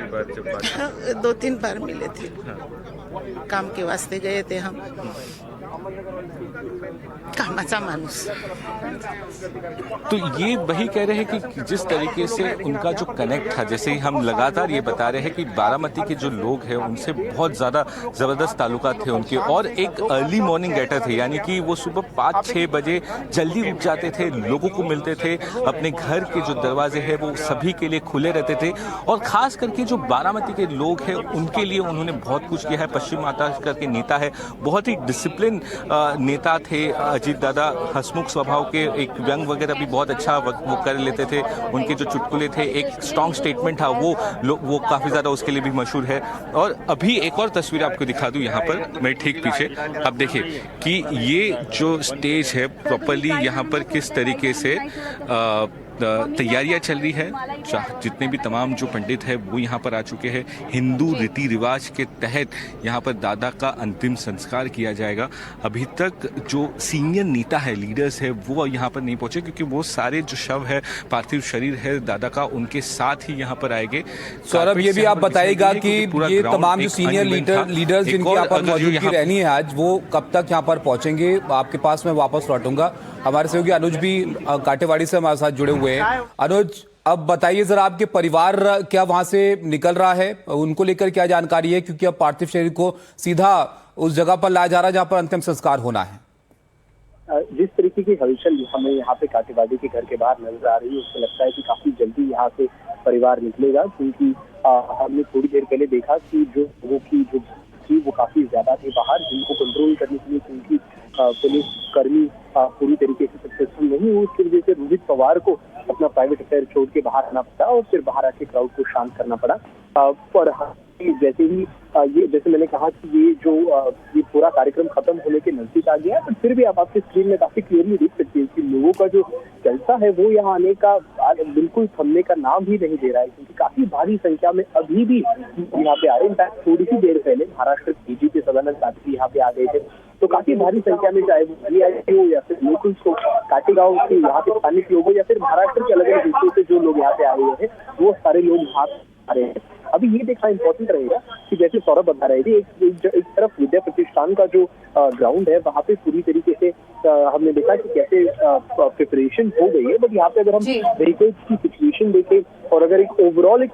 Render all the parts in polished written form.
बार जब बात? 2-3 बार मिले थे। काम के वास्ते गए थे हम। कामाचा माणूस। तो ये वही कह रहे हैं कि जिस तरीके से उनका जो कनेक्ट था, जैसे ही हम लगातार ये बता रहे हैं कि बारामती के जो लोग हैं उनसे बहुत ज़्यादा ज़बरदस्त ताल्लुकात थे उनके, और एक अर्ली मॉर्निंग गेटर थे, यानी कि वो सुबह 5-6 बजे जल्दी उठ जाते थे, लोगों को मिलते थे, अपने घर के जो दरवाजे हैं वो सभी के लिए खुले रहते थे, और ख़ास करके जो बारामती के लोग हैं उनके लिए उन्होंने बहुत कुछ किया है। पश्चिम महाराष्ट्र के नेता है, बहुत ही डिसिप्लिन नेता थे अजीत दादा, हंसमुख स्वभाव के, एक व्यंग वगैरह भी बहुत अच्छा वो कर लेते थे, उनके जो चुटकुले थे, एक स्ट्रॉन्ग स्टेटमेंट था वो काफ़ी ज़्यादा उसके लिए भी मशहूर है। और अभी एक और तस्वीर आपको दिखा दूं यहाँ पर, मैं ठीक पीछे, अब देखिए कि ये जो स्टेज है प्रॉपरली यहाँ पर किस तरीके से तैयारियां चल रही है। जितने भी तमाम जो पंडित हैं वो यहाँ पर आ चुके हैं। हिंदू रीति रिवाज के तहत यहाँ पर दादा का अंतिम संस्कार किया जाएगा। अभी तक जो सीनियर नेता है, लीडर्स है, वो यहाँ पर नहीं पहुंचे, क्योंकि वो सारे जो शव है, पार्थिव शरीर है दादा का, उनके साथ ही यहाँ पर आएंगे। सौरभ, ये भी आप बताइएगा कि ये तमाम जो सीनियर लीडर्स जिनकी यहाँ पर मौजूदगी रहनी है आज, वो कब तक यहाँ पर पहुंचेंगे? आपके पास मैं वापस लौटूंगा। हमारे सहयोगी अनुज भी काटेवाड़ी से हमारे साथ जुड़े हुए हैं। अनुज, अब बताइए जरा, आपके परिवार क्या वहां से निकल रहा है, उनको लेकर क्या जानकारी है? क्योंकि अब पार्थिव शरीर को सीधा उस जगह पर लाया जा रहा है जहां पर अंतिम संस्कार होना है। जिस तरीके की हलचल हमें यहाँ पे काटेवाड़ी के घर के बाहर नजर आ रही है, उससे लगता है कि काफी जल्दी यहाँ से परिवार निकलेगा, क्योंकि हमने थोड़ी देर पहले देखा कि जो लोगों की जो थी वो काफी ज्यादा थे बाहर, जिनको कंट्रोल करने के लिए क्योंकि पुलिस कर्मी पूरी तरीके से सक्सेसफुल नहीं हुए, उसकी वजह से रोहित पवार को अपना प्राइवेट अफेयर छोड़ के बाहर आना पड़ा और फिर बाहर आके क्राउड को शांत करना पड़ा। पर जैसे ही जैसे मैंने कहा कि ये पूरा कार्यक्रम खत्म होने के नजदीक आ गया है, पर फिर भी आप आपकी स्क्रीन में काफी क्लियरली देख सकते हैं कि लोगों का जो जलसा है वो यहाँ आने का बिल्कुल थमने का नाम ही नहीं दे रहा है, क्योंकि काफी भारी संख्या में अभी भी यहाँ पे आ रहे हैं। इनफैक्ट थोड़ी सी देर पहले महाराष्ट्र डीजीपी सदानंद साथी यहाँ पे आ गए थे, तो काफी भारी संख्या में, चाहे वो सीआईए हो या फिर लोकल्स हो, काटेगांव के यहाँ के स्थानीय लोग हो या फिर महाराष्ट्र के अलग अलग हिस्सों से जो लोग यहाँ पे आए हुए हैं, वो सारे लोग यहाँ आ रहे हैं। अभी ये देखना इम्पोर्टेंट रहेगा कि जैसे सौरभ बता रहे थे, एक तरफ विद्या प्रतिष्ठान का जो ग्राउंड है वहाँ पे पूरी तरीके से हमने देखा कि कैसे प्रिपरेशन हो गई है, बट यहाँ पे अगर हम व्हीकल्स की सिचुएशन देखें और अगर एक ओवरऑल एक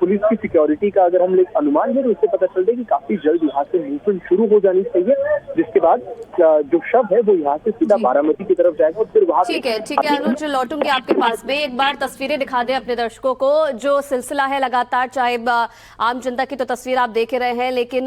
पुलिस की सिक्योरिटी का अगर हम एक अनुमान है, तो उससे पता चलता है कि काफी जल्द यहाँ से मूवमेंट शुरू हो जानी चाहिए, जिसके बाद जो शव है वो यहाँ से सीधा बारामती की तरफ जाएगा और फिर वहाँ। ठीक है अनुज, लौटूंगी आपके पास में। एक बार तस्वीरें दिखा दें अपने दर्शकों को। जो सिलसिला है लगातार, चाहे आम जनता की तो तस्वीर आप देख रहे हैं, लेकिन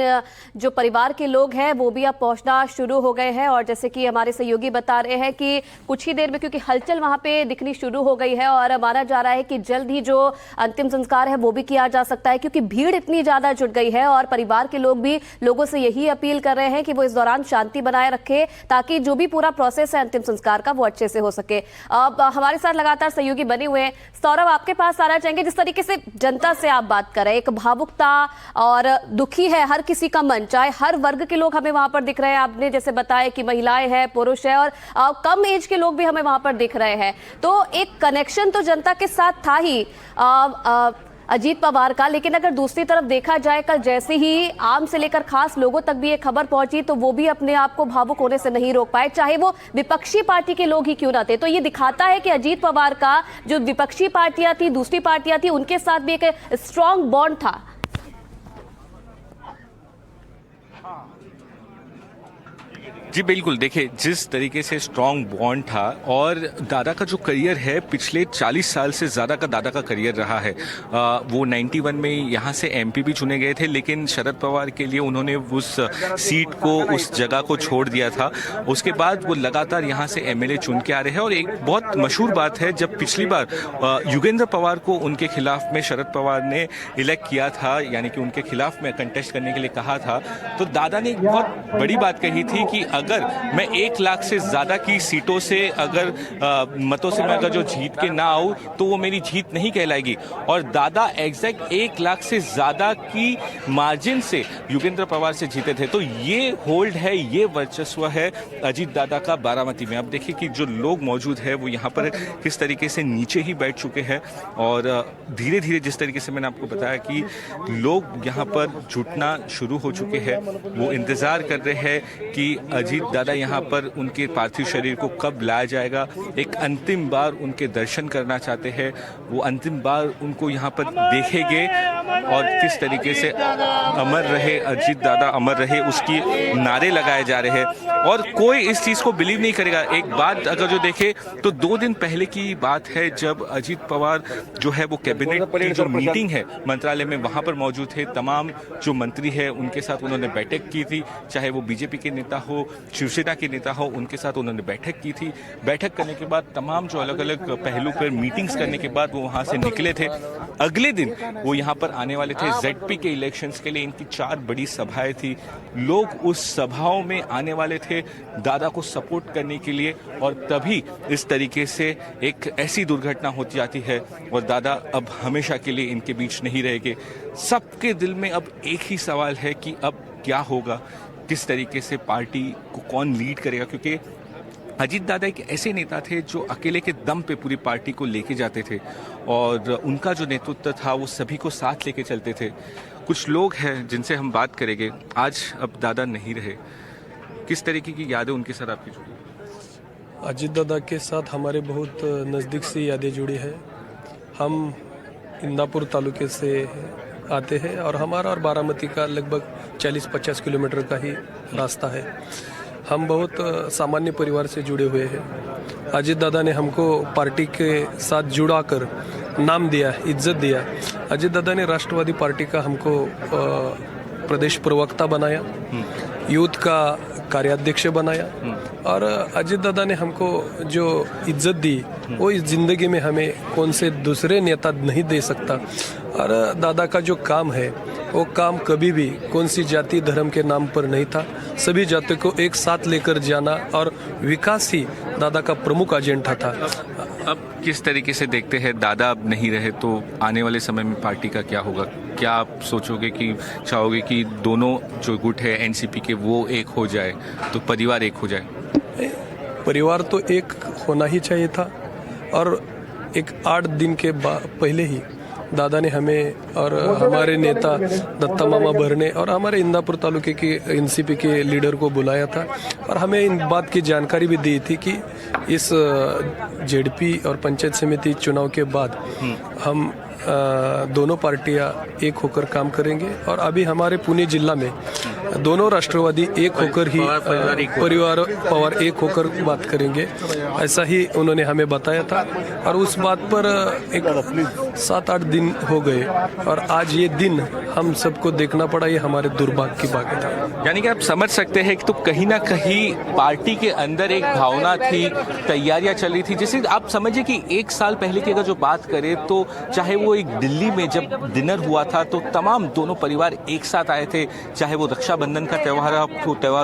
जो परिवार के लोग हैं वो भी अब पहुंचना शुरू हो गए हैं। और जैसे कि हमारे सहयोगी बता रहे हैं कि कुछ ही देर में, क्योंकि हलचल वहां पे दिखनी शुरू हो गई है और माना जा रहा है कि जल्द ही जो अंतिम संस्कार है वो भी किया जा सकता है, क्योंकि भीड़ इतनी ज्यादा जुट गई है। और परिवार के लोग भी लोगों से यही अपील कर रहे हैं कि वो इस दौरान शांति बनाए रखे, ताकि जो भी पूरा प्रोसेस है अंतिम संस्कार का वो अच्छे से हो सके। अब हमारे साथ लगातार सहयोगी बने हुए हैं। सौरभ, आपके पास आना चाहेंगे, जिस तरीके से जनता से आप बात कर रहे हैं, एक भावुकता और दुखी है हर किसी का मन, चाहे हर वर्ग के लोग हमें वहां पर दिख रहे हैं। आपने जैसे बताया कि महिलाएं हैं, पुरुष है और कम एज के लोग भी हमें वहां पर दिख रहे हैं, तो एक कनेक्शन तो जनता के साथ था ही अजीत पवार का। लेकिन अगर दूसरी तरफ देखा जाए, कल जैसे ही आम से लेकर खास लोगों तक भी ये खबर पहुंची, तो वो भी अपने आप को भावुक होने से नहीं रोक पाए, चाहे वो विपक्षी पार्टी के लोग ही क्यों ना थे। तो ये दिखाता है कि अजीत पवार का जो विपक्षी पार्टियां थी, दूसरी पार्टियां थी, उनके साथ भी एक स्ट्रॉन्ग बॉन्ड था। जी बिल्कुल, देखिए जिस तरीके से स्ट्रॉन्ग बॉन्ड था, और दादा का जो करियर है पिछले 40 साल से ज़्यादा का दादा का करियर रहा है। वो 91 में यहाँ से एमपी भी चुने गए थे, लेकिन शरद पवार के लिए उन्होंने उस सीट को, उस जगह को छोड़ दिया था। उसके बाद वो लगातार यहाँ से एमएलए चुन के आ रहे हैं। और एक बहुत मशहूर बात है, जब पिछली बार युगेंद्र पवार को उनके खिलाफ में शरद पवार ने इलेक्ट किया था, यानी कि उनके खिलाफ में कंटेस्ट करने के लिए कहा था, तो दादा ने एक बहुत बड़ी बात कही थी कि अगर मैं 1 लाख से ज़्यादा की सीटों से अगर मतों से मैं अगर जो जीत के ना आऊँ तो वो मेरी जीत नहीं कहलाएगी। और दादा एग्जैक्ट 1 लाख से ज़्यादा की मार्जिन से योगेंद्र पवार से जीते थे। तो ये होल्ड है, ये वर्चस्व है अजीत दादा का बारामती में। अब देखिए कि जो लोग मौजूद है वो यहाँ पर किस तरीके से नीचे ही बैठ चुके हैं और धीरे धीरे जिस तरीके से मैंने आपको बताया कि लोग यहाँ पर जुटना शुरू हो चुके हैं। वो इंतज़ार कर रहे हैं कि अजीत दादा यहाँ पर उनके पार्थिव शरीर को कब लाया जाएगा। एक अंतिम बार उनके दर्शन करना चाहते हैं, वो अंतिम बार उनको यहाँ पर देखेंगे और किस तरीके से अमर रहे अजीत दादा, अमर रहे, उसकी नारे लगाए जा रहे हैं। और कोई इस चीज़ को बिलीव नहीं करेगा। एक बात अगर जो देखे तो 2 दिन पहले की बात है जब अजीत पवार जो है वो कैबिनेट की जो मीटिंग है मंत्रालय में वहाँ पर मौजूद थे। तमाम जो मंत्री है उनके साथ उन्होंने बैठक की थी, चाहे वो बीजेपी के नेता हो, शिवसेना के नेता हो, उनके साथ उन्होंने बैठक की थी। बैठक करने के बाद तमाम जो अलग अलग पहलू पर मीटिंग्स करने के बाद वो वहाँ से निकले थे। अगले दिन वो यहाँ पर आने वाले थे जेडपी के इलेक्शंस के लिए। इनकी 4 बड़ी सभाएं थी। लोग उस सभाओं में आने वाले थे दादा को सपोर्ट करने के लिए और तभी इस तरीके से एक ऐसी दुर्घटना होती जाती है और दादा अब हमेशा के लिए इनके बीच नहीं रहेंगे। सबके दिल में अब एक ही सवाल है कि अब क्या होगा, किस तरीके से पार्टी को कौन लीड करेगा। क्योंकि अजीत दादा एक ऐसे नेता थे जो अकेले के दम पे पूरी पार्टी को लेके जाते थे और उनका जो नेतृत्व था वो सभी को साथ लेके चलते थे। कुछ लोग हैं जिनसे हम बात करेंगे। आज अब दादा नहीं रहे, किस तरीके की यादें उनके साथ आपकी जुड़ी? अजीत दादा के साथ हमारे बहुत नज़दीक से यादें जुड़ी है। हम इंदापुर तालुके से आते हैं और हमारा और बारामती का लगभग 40-50 किलोमीटर का ही रास्ता है। हम बहुत सामान्य परिवार से जुड़े हुए हैं। अजीत दादा ने हमको पार्टी के साथ जुड़ा कर नाम दिया, इज्जत दिया। अजीत दादा ने राष्ट्रवादी पार्टी का हमको प्रदेश प्रवक्ता बनाया, यूथ का कार्याध्यक्ष बनाया और अजीत दादा ने हमको जो इज्जत दी वो इस जिंदगी में हमें कौन से दूसरे नेता नहीं दे सकता। और दादा का जो काम है वो काम कभी भी कौन सी जाति धर्म के नाम पर नहीं था। सभी जातियों को एक साथ लेकर जाना और विकास ही दादा का प्रमुख एजेंडा था। अब किस तरीके से देखते हैं दादा अब नहीं रहे तो आने वाले समय में पार्टी का क्या होगा? क्या आप सोचोगे कि चाहोगे कि दोनों जो गुट है एनसीपी के वो एक हो जाए, तो परिवार एक हो जाए? परिवार तो एक होना ही चाहिए था और एक 8 दिन के पहले ही दादा ने हमें और हमारे नेता दत्ता मामा भरने और हमारे इंदापुर तालुके के एनसीपी के लीडर को बुलाया था और हमें इन बात की जानकारी भी दी थी कि इस जेडपी और पंचायत समिति चुनाव के बाद हम दोनों पार्टियां एक होकर काम करेंगे। और अभी हमारे पुणे जिला में दोनों राष्ट्रवादी एक होकर ही परिवार पवार एक होकर बात करेंगे, ऐसा ही उन्होंने हमें बताया था। और उस बात पर एक 7-8 दिन हो गए और आज ये दिन हम सबको देखना पड़ा, ये हमारे दुर्भाग्य की बात था। यानी कि आप समझ सकते हैं कि तो कहीं ना कहीं पार्टी के अंदर एक भावना थी, तैयारियां चल रही थी। जैसे आप समझिए कि 1 साल पहले की अगर जो बात करें तो चाहे वो एक दिल्ली में जब डिनर हुआ था तो तमाम दोनों परिवार एक साथ आए थे, चाहे वो रक्षाबंधन का त्योहार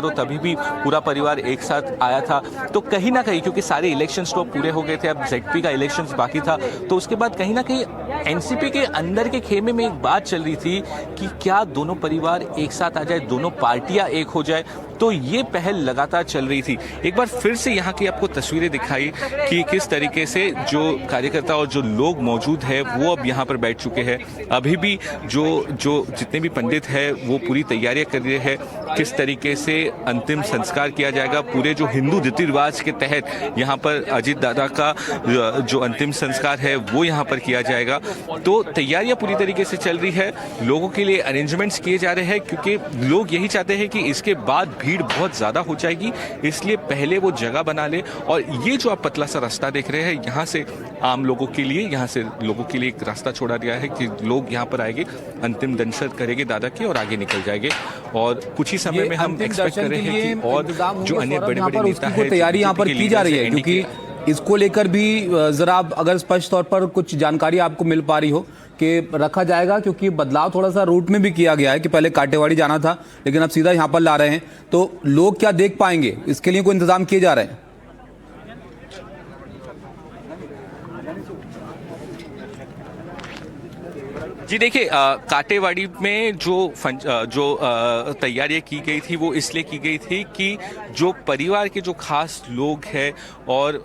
हो तभी भी पूरा परिवार एक साथ आया था। तो कहीं ना कहीं क्योंकि सारे इलेक्शंस तो पूरे हो गए थे, अब जेडपी का इलेक्शंस बाकी था, तो उसके बाद कहीं ना कहीं एनसीपी के अंदर के खेमे में एक बात चल रही थी कि क्या दोनों परिवार एक साथ आ जाए, दोनों पार्टियां एक हो जाए। तो ये पहल लगातार चल रही थी। एक बार फिर से यहाँ की आपको तस्वीरें दिखाई कि किस तरीके से जो कार्यकर्ता और जो लोग मौजूद है वो अब यहाँ पर बैठ चुके हैं। अभी भी जो जितने भी पंडित हैं वो पूरी तैयारियां कर रहे हैं, किस तरीके से अंतिम संस्कार किया जाएगा। पूरे जो हिंदू रीति रिवाज के तहत यहाँ पर अजीत दादा का जो अंतिम संस्कार है वो यहाँ पर किया जाएगा। तो तैयारियां पूरी तरीके से चल रही है, लोगों के लिए अरेंजमेंट्स किए जा रहे हैं क्योंकि लोग यही चाहते हैं कि इसके बाद भीड़ बहुत ज़्यादा हो जाएगी, इसलिए पहले वो जगह बना ले। और ये जो आप पतला सा रास्ता देख रहे हैं, यहाँ से आम लोगों के लिए, यहाँ से लोगों के लिए एक रास्ता छोड़ा गया है कि लोग यहाँ पर आएंगे, अंतिम दर्शन करेंगे दादा के और आगे निकल जाएंगे। और कुछ ही समय में हम एक्सपेक्ट कर रहे हैं कि और जो अन्य बड़े बड़े नेता हैं, तैयारी यहाँ पर की जा रही है। क्योंकि इसको लेकर भी जरा आप अगर स्पष्ट तौर पर कुछ जानकारी आपको मिल पा रही हो कि रखा जाएगा, क्योंकि बदलाव थोड़ा सा रूट में भी किया गया है कि पहले काटेवाड़ी जाना था लेकिन अब सीधा यहाँ पर ला रहे हैं, तो लोग क्या देख पाएंगे, इसके लिए कोई इंतजाम किए जा रहे हैं? जी देखिए, काटेवाड़ी में जो तैयारियां की गई थी वो इसलिए की गई थी कि जो परिवार के जो खास लोग हैं और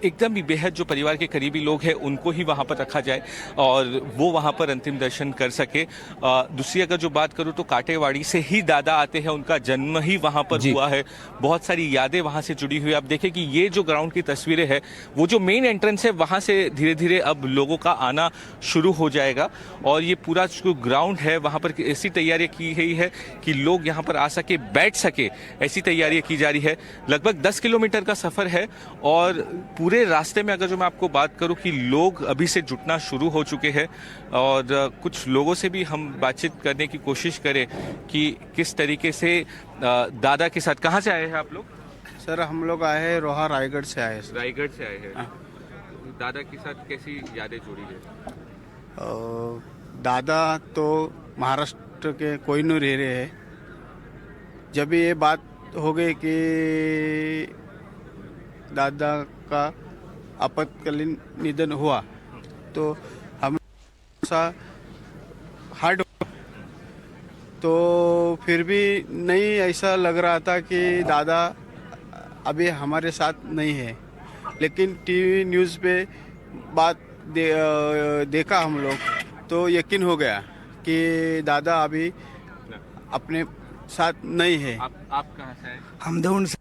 एकदम ही बेहद जो परिवार के करीबी लोग हैं उनको ही वहां पर रखा जाए और वो वहां पर अंतिम दर्शन कर सके। दूसरी अगर जो बात करूं तो काटेवाड़ी से ही दादा आते हैं, उनका जन्म ही वहां पर हुआ है, बहुत सारी यादें वहां से जुड़ी हुई। आप देखें कि ये जो ग्राउंड की तस्वीरें हैं, वो जो मेन एंट्रेंस है वहां से धीरे धीरे अब लोगों का आना शुरू हो जाएगा और ये पूरा जो ग्राउंड है वहां पर ऐसी तैयारियां की गई है कि लोग यहां पर आ सके, बैठ सके, ऐसी तैयारियां की जा रही है। लगभग 10 किलोमीटर का सफर है और पूरे रास्ते में अगर जो मैं आपको बात करूं कि लोग अभी से जुटना शुरू हो चुके हैं और कुछ लोगों से भी हम बातचीत करने की कोशिश करें कि किस तरीके से दादा के साथ। कहाँ से आए हैं आप लोग? सर हम लोग आए हैं रोहा, रायगढ़ से आए हैं। रायगढ़ से आए हैं। दादा के साथ कैसी यादें जुड़ी है? दादा तो महाराष्ट्र के कोहिनूर रह रहे हैं। जब ये बात हो गई कि दादा का आपातकालीन निधन हुआ तो हम सा हार्ड, तो फिर भी नहीं ऐसा लग रहा था कि दादा अभी हमारे साथ नहीं है। लेकिन टीवी न्यूज़ पे बात देखा हम लोग तो यकीन हो गया कि दादा अभी अपने साथ नहीं है। आप कहाँ से आए? हम दौड़ से,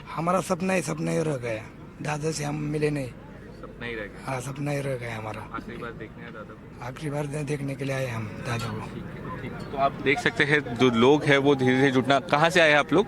हमारा सपना ही रह गया, दादा से हम मिले नहीं। सपना ही रह गया? हाँ सपना ही रह गया हमारा। आखिरी बार देखने आए दादा को? आखिरी बार देखने के लिए आए हम दादा को। ठीक। तो आप देख सकते हैं जो लोग हैं वो धीरे धीरे जुटना। कहाँ से आए हैं आप लोग?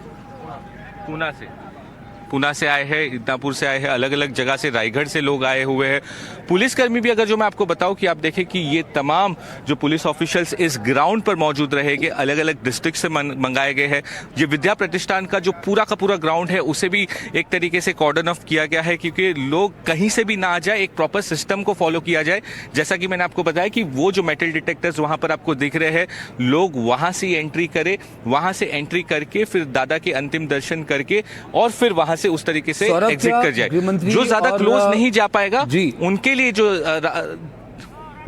पूना से आए हैं, इदनापुर से आए हैं, अलग अलग जगह से, रायगढ़ से लोग आए हुए हैं। पुलिसकर्मी भी अगर जो मैं आपको बताऊं कि आप देखें कि ये तमाम जो पुलिस ऑफिशियल्स इस ग्राउंड पर मौजूद रहेंगे, अलग अलग डिस्ट्रिक्ट से मंगाए गए हैं। ये विद्या प्रतिष्ठान का जो पूरा का पूरा ग्राउंड है उसे भी एक तरीके से कॉर्डन ऑफ किया गया है क्योंकि लोग कहीं से भी ना आ जाए, एक प्रॉपर सिस्टम को फॉलो किया जाए। जैसा कि मैंने आपको बताया कि वो जो मेटल डिटेक्टर्स वहां पर आपको दिख रहे हैं, लोग वहां से एंट्री करें, वहां से एंट्री करके फिर दादा के अंतिम दर्शन करके और फिर वहां से उस तरीके से एग्जिट कर जाए। जो ज्यादा क्लोज नहीं जा पाएगा उनके लिए जो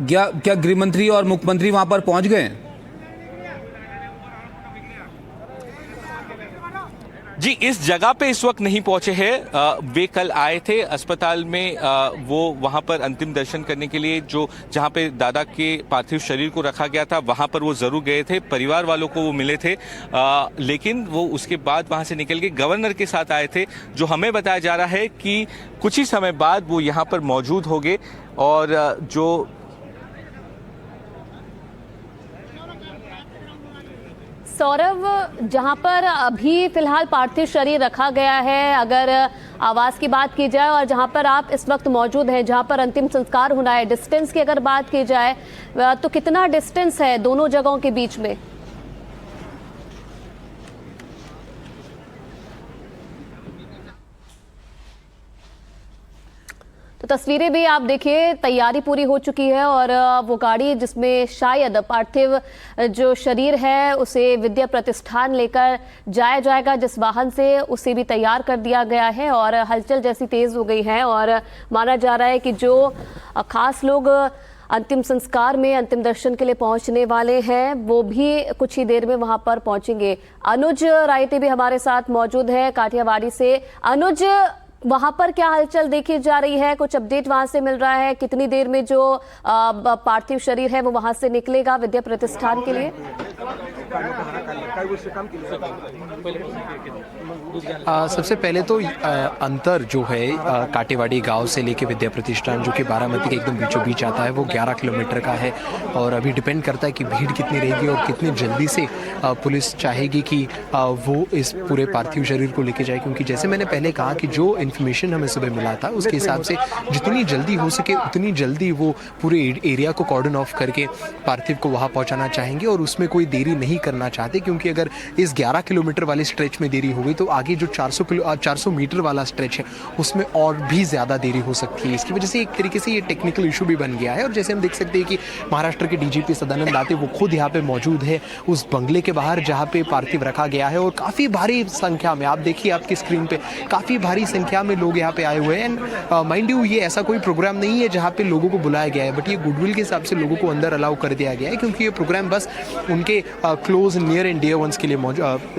क्या गृह मंत्री और मुख्यमंत्री वहां पर पहुंच गए हैं? जी इस जगह पे इस वक्त नहीं पहुंचे हैं। वे कल आए थे अस्पताल में, वो वहां पर अंतिम दर्शन करने के लिए जो जहां पे दादा के पार्थिव शरीर को रखा गया था वहां पर वो जरूर गए थे, परिवार वालों को वो मिले थे, लेकिन वो उसके बाद वहां से निकल के गवर्नर के साथ आए थे। जो हमें बताया जा रहा है कि कुछ ही समय बाद वो यहाँ पर मौजूद होंगे और जो सौरभ, जहां पर अभी फिलहाल पार्थिव शरीर रखा गया है, अगर आवास की बात की जाए और जहां पर आप इस वक्त मौजूद हैं, जहां पर अंतिम संस्कार होना है, डिस्टेंस की अगर बात की जाए तो कितना डिस्टेंस है दोनों जगहों के बीच में? तो तस्वीरें भी आप देखिए, तैयारी पूरी हो चुकी है और वो गाड़ी जिसमें शायद पार्थिव जो शरीर है उसे विद्या प्रतिष्ठान लेकर जाया जाएगा, जिस वाहन से उसे भी तैयार कर दिया गया है और हलचल जैसी तेज हो गई है और माना जा रहा है कि जो खास लोग अंतिम संस्कार में अंतिम दर्शन के लिए पहुंचने वाले हैं वो भी कुछ ही देर में वहां पर पहुंचेंगे। अनुज रायते भी हमारे साथ मौजूद है काठियावाड़ी से। अनुज, वहां पर क्या हलचल देखी जा रही है? कुछ अपडेट वहां से मिल रहा है? कितनी देर में जो पार्थिव शरीर है वो वहां से निकलेगा विद्या प्रतिष्ठान के लिए? सबसे पहले तो अंतर जो है काटेवाड़ी गांव से लेके विद्या प्रतिष्ठान जो कि बारामती के एकदम बीचों बीच आता है वो 11 किलोमीटर का है और अभी डिपेंड करता है कि भीड़ कितनी रहेगी और कितनी जल्दी से पुलिस चाहेगी कि वो इस पूरे पार्थिव शरीर को लेके जाए, क्योंकि जैसे मैंने पहले कहा कि जो इन्फॉर्मेशन हमें सुबह मिला था उसके हिसाब से जितनी जल्दी हो सके उतनी जल्दी वो पूरे एरिया को कॉर्डन ऑफ करके पार्थिव को वहाँ पहुँचाना चाहेंगे और उसमें कोई देरी नहीं करना चाहते, क्योंकि अगर इस 11 किलोमीटर वाले स्ट्रेच में देरी हो गई तो आगे जो 400 मीटर वाला स्ट्रेच है उसमें और भी ज़्यादा देरी हो सकती है। इसकी वजह से एक तरीके से ये टेक्निकल इशू भी बन गया है। और जैसे हम देख सकते हैं कि महाराष्ट्र के डीजीपी सदानंद दाते वो खुद यहाँ पे मौजूद है उस बंगले के बाहर जहाँ पे पार्थिव रखा गया है, और काफ़ी भारी संख्या में, आप देखिए आपकी स्क्रीन पे काफ़ी भारी संख्या में लोग यहाँ पे आए हुए हैं। एंड माइंड यू, ये ऐसा कोई प्रोग्राम नहीं है जहाँ पे लोगों को बुलाया गया है, बट ये गुडविल के हिसाब से लोगों को अंदर अलाउ कर दिया गया है, क्योंकि ये प्रोग्राम बस उनके close near and dear ones के लिए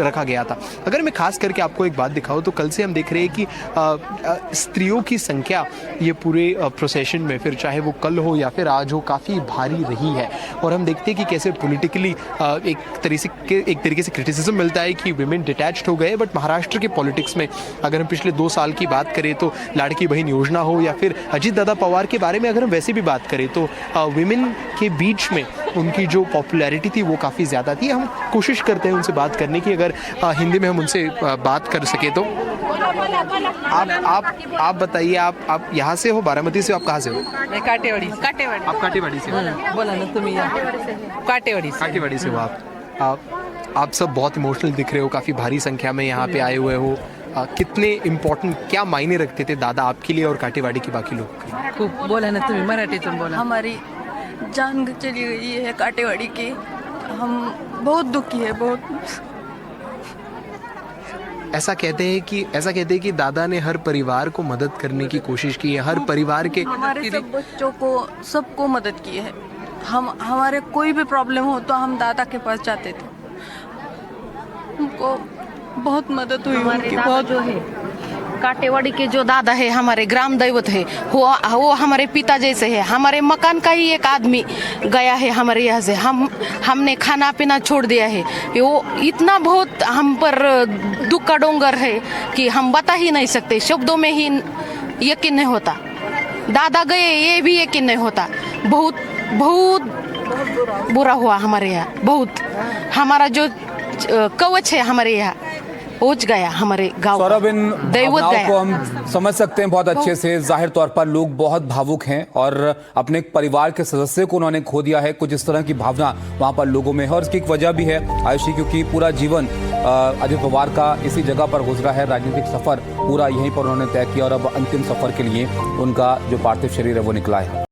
रखा गया था। अगर मैं खास करके आपको एक बात दिखाऊं तो कल से हम देख रहे हैं कि स्त्रियों की संख्या ये पूरे प्रोसेशन में, फिर चाहे वो कल हो या फिर आज हो, काफ़ी भारी रही है। और हम देखते हैं कि कैसे पॉलिटिकली एक तरीके से क्रिटिसिज्म मिलता है कि विमेन डिटैच्ड हो गए, बट महाराष्ट्र के पॉलिटिक्स में अगर हम पिछले 2 साल की बात करें तो लाड़की बहन योजना हो या फिर अजीत दादा पवार के बारे में अगर हम वैसे भी बात करें तो विमेन के बीच में उनकी जो पॉपुलैरिटी थी वो काफ़ी ज़्यादा थी। हम कोशिश करते हैं उनसे बात करने की, अगर हिंदी में हम उनसे बात कर सके तो। आप बताइए, आप यहाँ से हो, बारामती से? आप कहाँ से हो? काटेवाड़ी। आप काटेवाड़ी से हो? बोला ना तुम, काटेवाड़ी से हो आप सब बहुत इमोशनल दिख रहे हो, काफ़ी भारी संख्या में यहाँ पे आए हुए हो। कितने इम्पोर्टेंट, क्या मायने रखते थे दादा आपके लिए और काटेवाड़ी के बाकी लोग? खूप बोला ना तुम्ही, मराठीतून बोला। हमारी जान चली गई है काटेवाड़ी की, हम बहुत दुखी है, बहुत। ऐसा कहते हैं कि दादा ने हर परिवार को मदद करने की कोशिश की है, हर परिवार के, हमारे सब बच्चों को, सबको मदद की है। हमारे कोई भी प्रॉब्लम हो तो हम दादा के पास जाते थे, हमको बहुत मदद हुई उनकी। बहुत जो है काटेवाड़ी के जो दादा है हमारे ग्राम दैवत है, वो हमारे पिता जैसे है। हमारे मकान का ही एक आदमी गया है हमारे यहाँ से, हमने खाना पीना छोड़ दिया है। वो इतना बहुत हम पर दुख का डोंगर है कि हम बता ही नहीं सकते, शब्दों में ही यकीन नहीं होता। दादा गए ये भी यकीन नहीं होता। बहुत बहुत बुरा हुआ हमारे यहाँ, बहुत। हमारा जो कवच है हमारे यहाँ पहुंच गया, हमारे गांव। सौरभ, इन भावनाओं को हम समझ सकते हैं बहुत अच्छे से। जाहिर तौर पर लोग बहुत भावुक हैं और अपने परिवार के सदस्य को उन्होंने खो दिया है। कुछ इस तरह की भावना वहां पर लोगों में है और इसकी एक वजह भी है आयुषी, क्योंकि पूरा जीवन अजित पवार का इसी जगह पर गुजरा है। राजनीतिक सफर पूरा यहीं पर उन्होंने तय किया और अब अंतिम सफर के लिए उनका जो पार्थिव शरीर है वो निकला है।